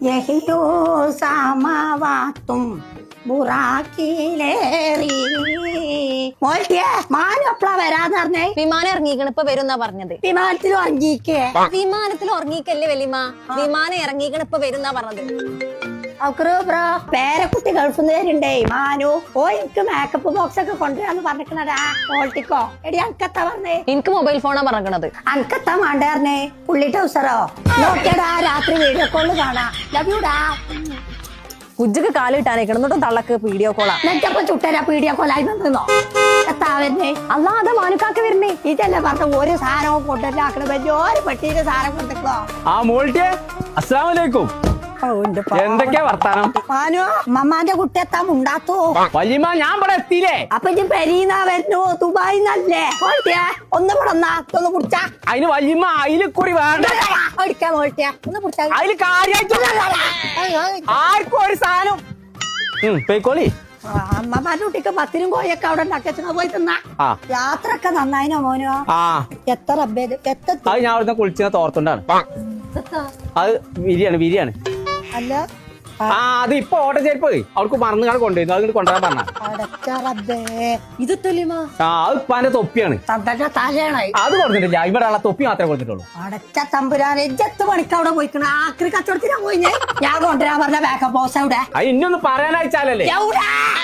യഹിയോ സാമാവാത്തും ബുറാക്കിലേറി. മോൾട്ടിയെ മാനം എപ്പളാ വരാന്ന് പറഞ്ഞേ? വിമാനം ഇറങ്ങിക്കണ ഇപ്പൊ വരുന്നാ പറഞ്ഞത്. വിമാനത്തിൽ ഉറങ്ങിക്കേ? വിമാനത്തിൽ ഉറങ്ങിക്കല്ലേ വലിയമ്മ, വിമാനം ഇറങ്ങിക്കണ ഇപ്പൊ വരുന്നാ പറഞ്ഞത്. പേരക്കുട്ടി ഗൾഫിൽ നിന്ന് വരുണ്ടേ മാനു. ഓ എനിക്ക് മേക്കപ്പ് ബോക്സ് ഒക്കെ കൊണ്ടുവരാന്ന് പറഞ്ഞിക്കണടാ. മോൾട്ടിക്കോ എടി അനക്കത്താ പറഞ്ഞേ? എനിക്ക് മൊബൈൽ ഫോണാ പറഞ്ഞത്. അനക്കത്താ വേണ്ടായിരുന്നേ? പുള്ളി ടൗസറോ? നോക്കിയടാ രാത്രി വീഡിയോ കോള് കാണാ. ലവ് യുടാ. കുജ്ജക്ക് കാലിട്ടാനേ കിടന്നിട്ടും തള്ളക്ക് വീഡിയോ കോളാ. നെറ്റപ്പ ചുട്ടരാ വീഡിയോ കോളായി നിന്നോ? എത്താ വരുന്നേ? അല്ലാതെ മാനുക്കാക്ക് വരുന്നേ. ഇതല്ലേ പറഞ്ഞ ഒരു സാധനവും കൊണ്ടുവരാക്കണ വലിയൊരു പെട്ടിയില് സാധനം കൊടുത്തോ. ആ മോൾട്ടിയെ അസ്സലാമലൈക്കും. എന്തൊക്കെയാ വർത്താനം? മാനു മമ്മാന്റെ കുട്ടി എത്താൻ ഉണ്ടാത്തോ? വല്യമ്മ ഞാൻ ഇവിടെ എത്തിയില്ലേ? അപ്പൊ ഇജ്ജ് പെരീന്നാ വരുന്നു? ദുബായിന്നല്ലേ? ഒന്ന് ഇവിടെ ഒന്ന് കുടിച്ചാ. അതിന് വല്യമ്മ അയില് കൂടി വേണ്ട. അടിക്കാ മോൾട്ടിയാ ഒന്ന് കുടിച്ചാ. അതില് കാര്യായിട്ട് ആർക്കും ഒരു സാധനം പോയിക്കോളി. അമ്മമാരുടെ കുട്ടിക്ക് പത്തിനും കോയൊക്കെ അവിടെ ഉണ്ടാക്കിയ പോയി തിന്നാ. യാത്ര ഒക്കെ നന്നായിനോ മോനോ? എത്ര അത് ഞാൻ അവിടുന്ന് കുളിച്ച തോർത്തുണ്ടാണ്. അത് വിരിയാണ്. അല്ല അത് ഇപ്പൊ ഓട്ടം ചേരിപ്പ് അവർക്ക് മറന്നു കാണാൻ കൊണ്ടുവരുന്നു. അത് കൊണ്ടുവരാൻ പറഞ്ഞ ഇത് അത് ഇപ്പാന്റെ തൊപ്പിയാണ്. അത് കൊടുത്തിട്ടില്ല. ഇവിടെ ഉള്ള തൊപ്പി മാത്രമേ കൊടുത്തിട്ടുള്ളൂ. അടച്ച തമ്പുരാനെ ജത്ത് പണിക്ക് അവിടെ പോയിക്കണ ആക്രി കച്ചവടത്തിനാ പോയി. ഞാൻ കൊണ്ടുവരാൻ പറഞ്ഞ ബാക്കപ്പ് ബോസ് അവിടെ. അത് ഇന്നൊന്ന് പറയാനയച്ചാലല്ലേ.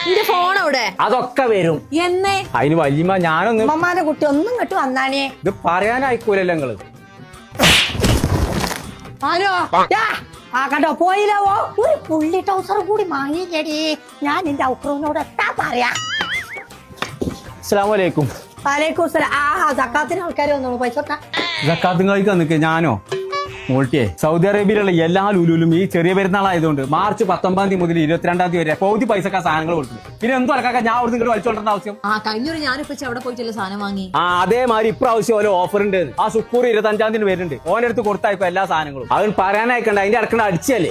എന്റെ ഫോൺ അവിടെ. അതൊക്കെ വരും എന്നേ. അതിന് വല്യമ്മ ഞാനൊന്ന് അമ്മമാരുടെ കുട്ടി ഒന്നും ഇങ്ങോട്ട് വന്നാനേ. ഇത് പറയാനായിക്കൂലല്ലോ നിങ്ങള്. ഹലോ ആ കണ്ടോ പോയില്ലവോ? ഒരു പുള്ളി ടൗസർ കൂടി വാങ്ങിക്കടി. ഞാൻ എന്റെ ഔക്രൂനോട് എത്താ പറയാ. അസ്സലാമലൈക്കും. വലൈക്കും സലാം. ആ സക്കാത്തിന് ആൾക്കാർ വന്നോളൂ. പൈസ സക്കാത്തും കഴിക്കാൻ നിൽക്കുക. ഞാനോ മോൾട്ടിയെ സൗദി അറേബ്യയിലുള്ള എല്ലാ ലുലുലും ഈ ചെറിയ പെരുന്നാളായതുകൊണ്ട് മാർച്ച് 19 മുതൽ 22 വരെ പൗതി പൈസക്കാ സാധനങ്ങൾ കൊടുക്കും. പിന്നെ എന്തോ അലക്കാക്കാൻ ഞാൻ അവിടെ നിന്ന് വലിച്ചോണ്ടേണ്ട ആവശ്യം? കഴിഞ്ഞൊരു ഞാനിപ്പോ അവിടെ പോയിട്ടല്ലേ സാധനം വാങ്ങി. അതേമാതിരി ഇപ്രാവശ്യം ഓരോ ഓഫർ ഉണ്ട്. ആ സുക്കൂർ 25 വരുന്നുണ്ട്. ഓനെടുത്ത് കൊടുത്തായിപ്പോ എല്ലാ സാധനങ്ങളും. അവൻ പറയാനായിക്കണ്ട. അതിന്റെ ഇടക്കണ്ട അടിച്ചല്ലേ.